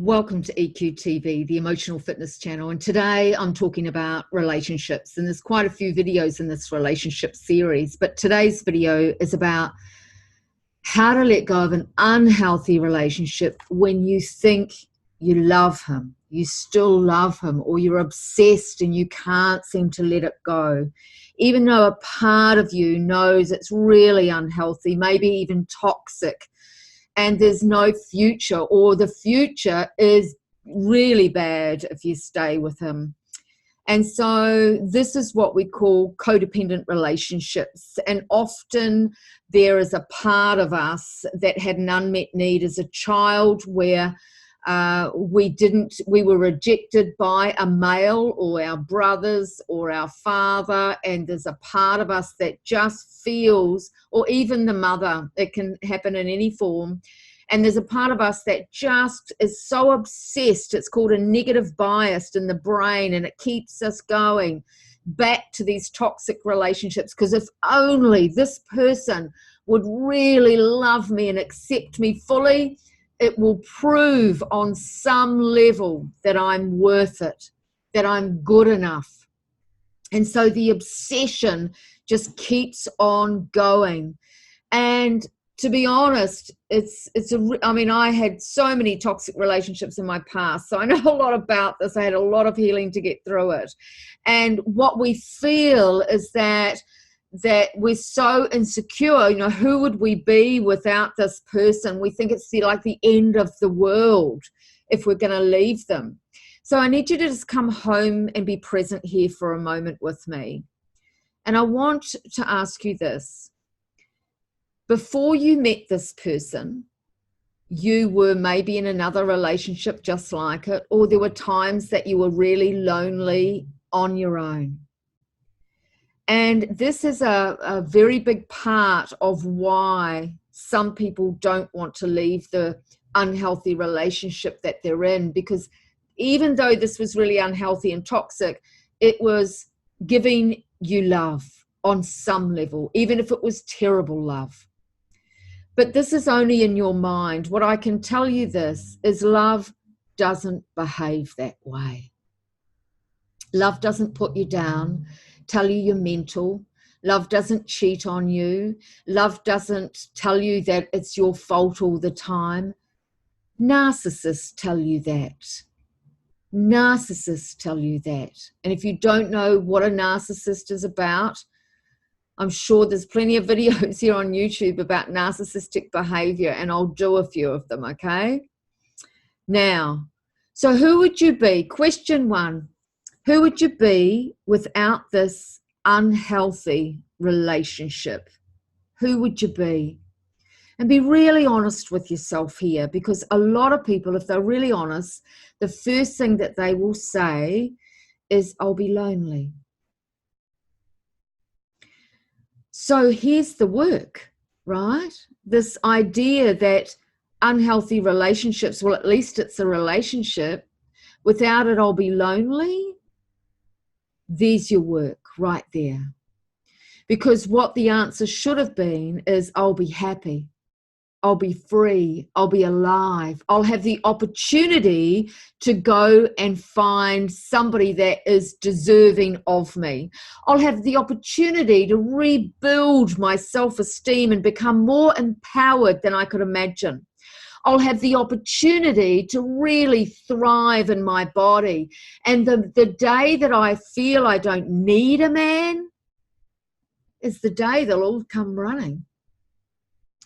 Welcome to EQ-TV, the Emotional Fitness channel, and today I'm talking about relationships, and there's quite a few videos in this relationship series, but today's video is about how to let go of an unhealthy relationship when you think you love him, you still love him, or you're obsessed and you can't seem to let it go, even though a part of you knows it's really unhealthy, maybe even toxic, and there's no future, or the future is really bad if you stay with him. And so this is what we call codependent relationships. And often there is a part of us that had an unmet need as a child where we were rejected by a male or our brothers or our father, and there's a part of us that just feels, or even the mother, it can happen in any form, and there's a part of us that just is so obsessed, it's called a negative bias in the brain, and it keeps us going back to these toxic relationships, because if only this person would really love me and accept me fully, it will prove on some level that I'm worth it, that I'm good enough. And so the obsession just keeps on going. And to be honest, I had so many toxic relationships in my past, so I know a lot about this. I had a lot of healing to get through it. And what we feel is that we're so insecure. Who would we be without this person? We think it's like the end of the world if we're going to leave them. So I need you to just come home and be present here for a moment with me. And I want to ask you this. Before you met this person, you were maybe in another relationship just like it, or there were times that you were really lonely on your own. And this is a very big part of why some people don't want to leave the unhealthy relationship that they're in, because even though this was really unhealthy and toxic, it was giving you love on some level, even if it was terrible love. But this is only in your mind. What I can tell you this is love doesn't behave that way. Love doesn't put you down, tell you you're mental. Love doesn't cheat on you. Love doesn't tell you that it's your fault all the time. Narcissists tell you that. Narcissists tell you that. And if you don't know what a narcissist is about, I'm sure there's plenty of videos here on YouTube about narcissistic behavior, and I'll do a few of them, okay? Now, so who would you be? Question one. Who would you be without this unhealthy relationship? Who would you be? And be really honest with yourself here, because a lot of people, if they're really honest, the first thing that they will say is, I'll be lonely. So here's the work, right? This idea that unhealthy relationships, well, at least it's a relationship, without it, I'll be lonely. There's your work right there. Because what the answer should have been is, I'll be happy. I'll be free. I'll be alive. I'll have the opportunity to go and find somebody that is deserving of me. I'll have the opportunity to rebuild my self-esteem and become more empowered than I could imagine. I'll have the opportunity to really thrive in my body. And the day that I feel I don't need a man is the day they'll all come running.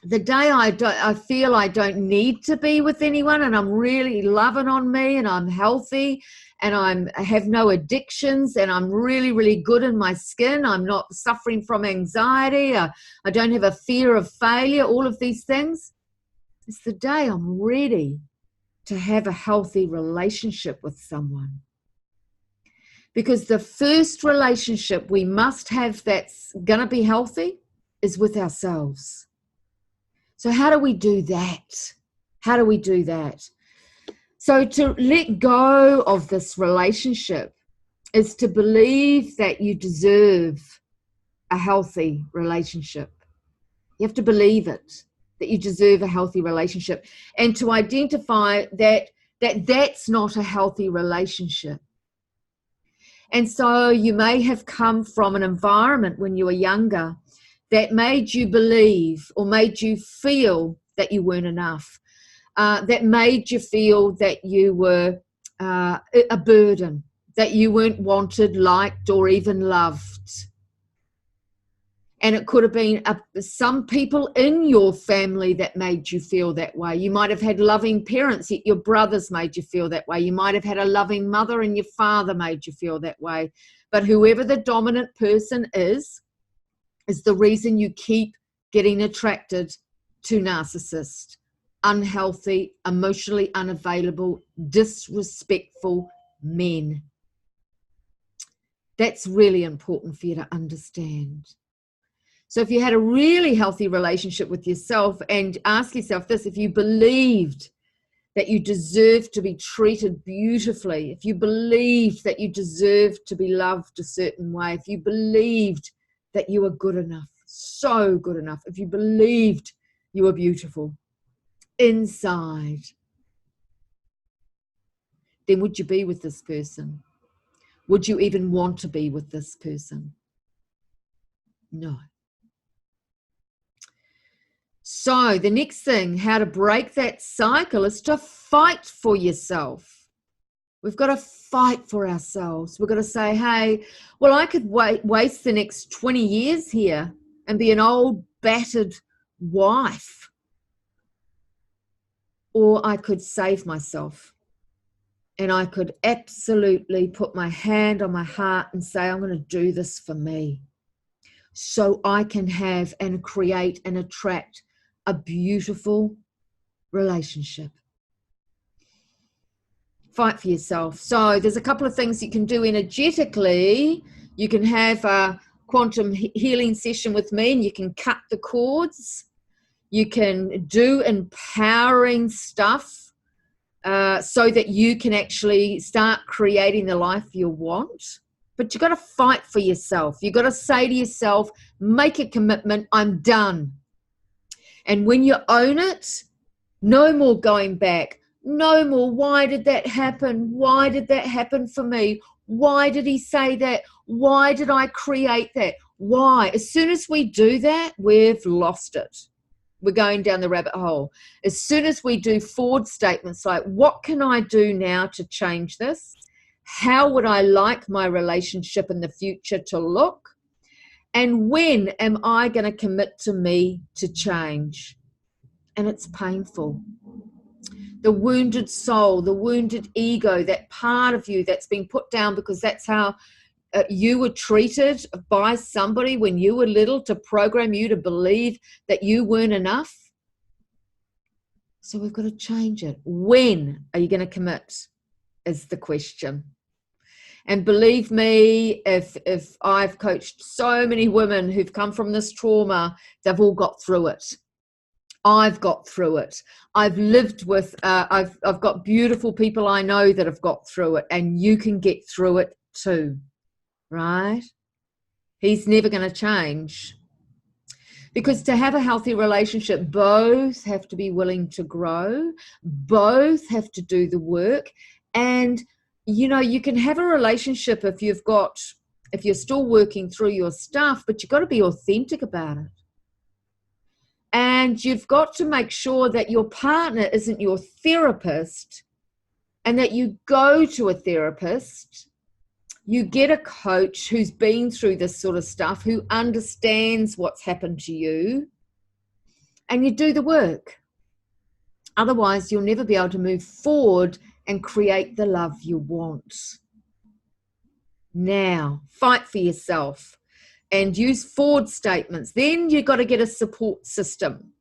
The day I feel I don't need to be with anyone, and I'm really loving on me, and I'm healthy, and I have no addictions, and I'm really, really good in my skin. I'm not suffering from anxiety. I don't have a fear of failure, all of these things. It's the day I'm ready to have a healthy relationship with someone. Because the first relationship we must have that's going to be healthy is with ourselves. So how do we do that? How do we do that? So to let go of this relationship is to believe that you deserve a healthy relationship. You have to believe it, that you deserve a healthy relationship, and to identify that that's not a healthy relationship. And so you may have come from an environment when you were younger that made you believe or made you feel that you weren't enough, that made you feel that you were a burden, that you weren't wanted, liked, or even loved. And it could have been some people in your family that made you feel that way. You might have had loving parents, yet your brothers made you feel that way. You might have had a loving mother and your father made you feel that way. But whoever the dominant person is the reason you keep getting attracted to narcissists, unhealthy, emotionally unavailable, disrespectful men. That's really important for you to understand. So if you had a really healthy relationship with yourself, and ask yourself this, if you believed that you deserved to be treated beautifully, if you believed that you deserved to be loved a certain way, if you believed that you were good enough, so good enough, if you believed you were beautiful inside, then would you be with this person? Would you even want to be with this person? No. So the next thing, how to break that cycle, is to fight for yourself. We've got to fight for ourselves. We've got to say, hey, well, I could waste the next 20 years here and be an old, battered wife. Or I could save myself. And I could absolutely put my hand on my heart and say, I'm going to do this for me, so I can have and create and attract a beautiful relationship. Fight for yourself. So there's a couple of things you can do energetically. You can have a quantum healing session with me and you can cut the cords. You can do empowering stuff so that you can actually start creating the life you want. But you've got to fight for yourself. You've got to say to yourself, make a commitment, I'm done. And when you own it, no more going back. No more, why did that happen? Why did that happen for me? Why did he say that? Why did I create that? Why? As soon as we do that, we've lost it. We're going down the rabbit hole. As soon as we do forward statements like, what can I do now to change this? How would I like my relationship in the future to look? And when am I going to commit to me to change? And it's painful. The wounded soul, the wounded ego, that part of you that's been put down because that's how you were treated by somebody when you were little, to program you to believe that you weren't enough. So we've got to change it. When are you going to commit is the question. And believe me, if I've coached so many women who've come from this trauma, they've all got through it. I've got through it. I've lived with, I've got beautiful people I know that have got through it, and you can get through it too, right? He's never going to change. Because to have a healthy relationship, both have to be willing to grow, both have to do the work. And, you know, you can have a relationship if you're still working through your stuff, but you've got to be authentic about it. And you've got to make sure that your partner isn't your therapist, and that you go to a therapist, you get a coach who's been through this sort of stuff, who understands what's happened to you, and you do the work. Otherwise, you'll never be able to move forward and create the love you want. Now, fight for yourself. And use forward statements. Then you've got to get a support system.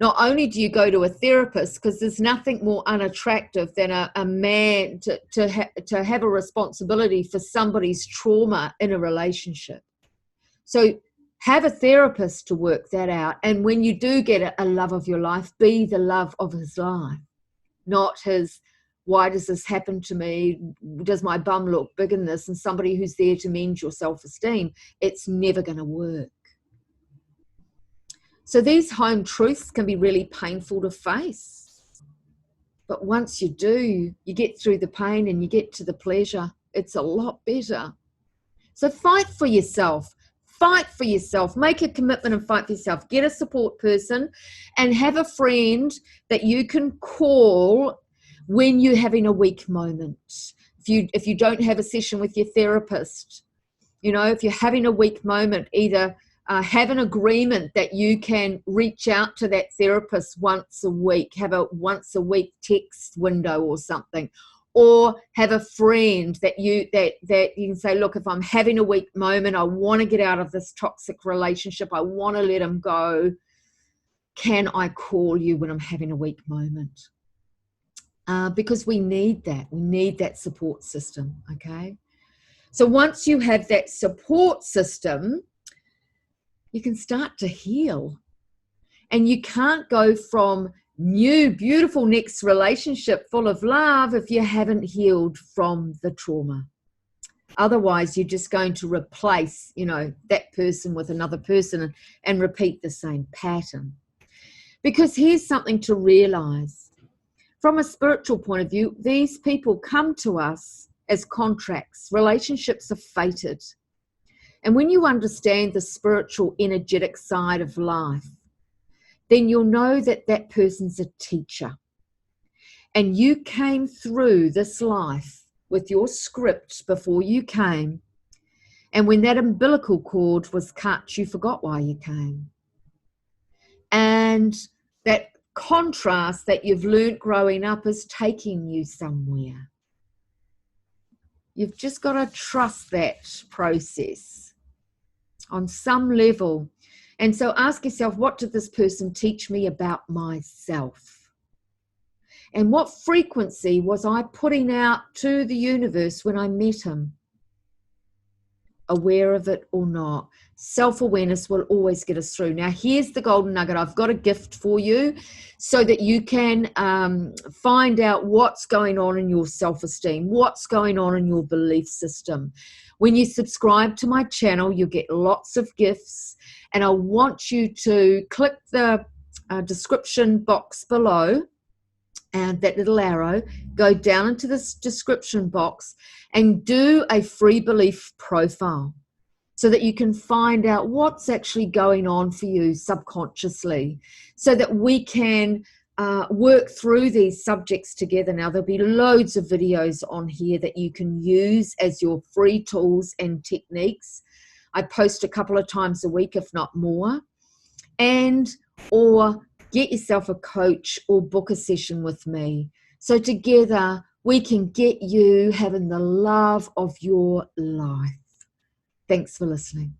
Not only do you go to a therapist, because there's nothing more unattractive than a man to have a responsibility for somebody's trauma in a relationship. So have a therapist to work that out. And when you do get a love of your life, be the love of his life, not his, why does this happen to me? Does my bum look big in this? And somebody who's there to mend your self-esteem. It's never going to work. So these home truths can be really painful to face. But once you do, you get through the pain and you get to the pleasure. It's a lot better. So fight for yourself. Fight for yourself. Make a commitment and fight for yourself. Get a support person and have a friend that you can call when you're having a weak moment. If you don't have a session with your therapist, if you're having a weak moment, either have an agreement that you can reach out to that therapist once a week, have a once a week text window or something, or have a friend that you can say, look, if I'm having a weak moment, I want to get out of this toxic relationship, I want to let him go, can I call you when I'm having a weak moment? Because we need that support system, okay? So once you have that support system, you can start to heal. And you can't go from new, beautiful next relationship full of love if you haven't healed from the trauma. Otherwise, you're just going to replace, that person with another person and repeat the same pattern. Because here's something to realize. From a spiritual point of view, these people come to us as contracts. Relationships are fated. And when you understand the spiritual, energetic side of life, then you'll know that that person's a teacher. And you came through this life with your script before you came. And when that umbilical cord was cut, you forgot why you came. And that contrast that you've learnt growing up is taking you somewhere. You've just got to trust that process on some level. And so ask yourself, what did this person teach me about myself? And what frequency was I putting out to the universe when I met him? Aware of it or not, self-awareness will always get us through. Now, here's the golden nugget. I've got a gift for you so that you can find out what's going on in your self-esteem, what's going on in your belief system. When you subscribe to my channel, you'll get lots of gifts, and I want you to click the description box below, and that little arrow, go down into this description box and do a free belief profile so that you can find out what's actually going on for you subconsciously, so that we can work through these subjects together. Now, there'll be loads of videos on here that you can use as your free tools and techniques. I post a couple of times a week, if not more. Or get yourself a coach or book a session with me. So together we can get you having the love of your life. Thanks for listening.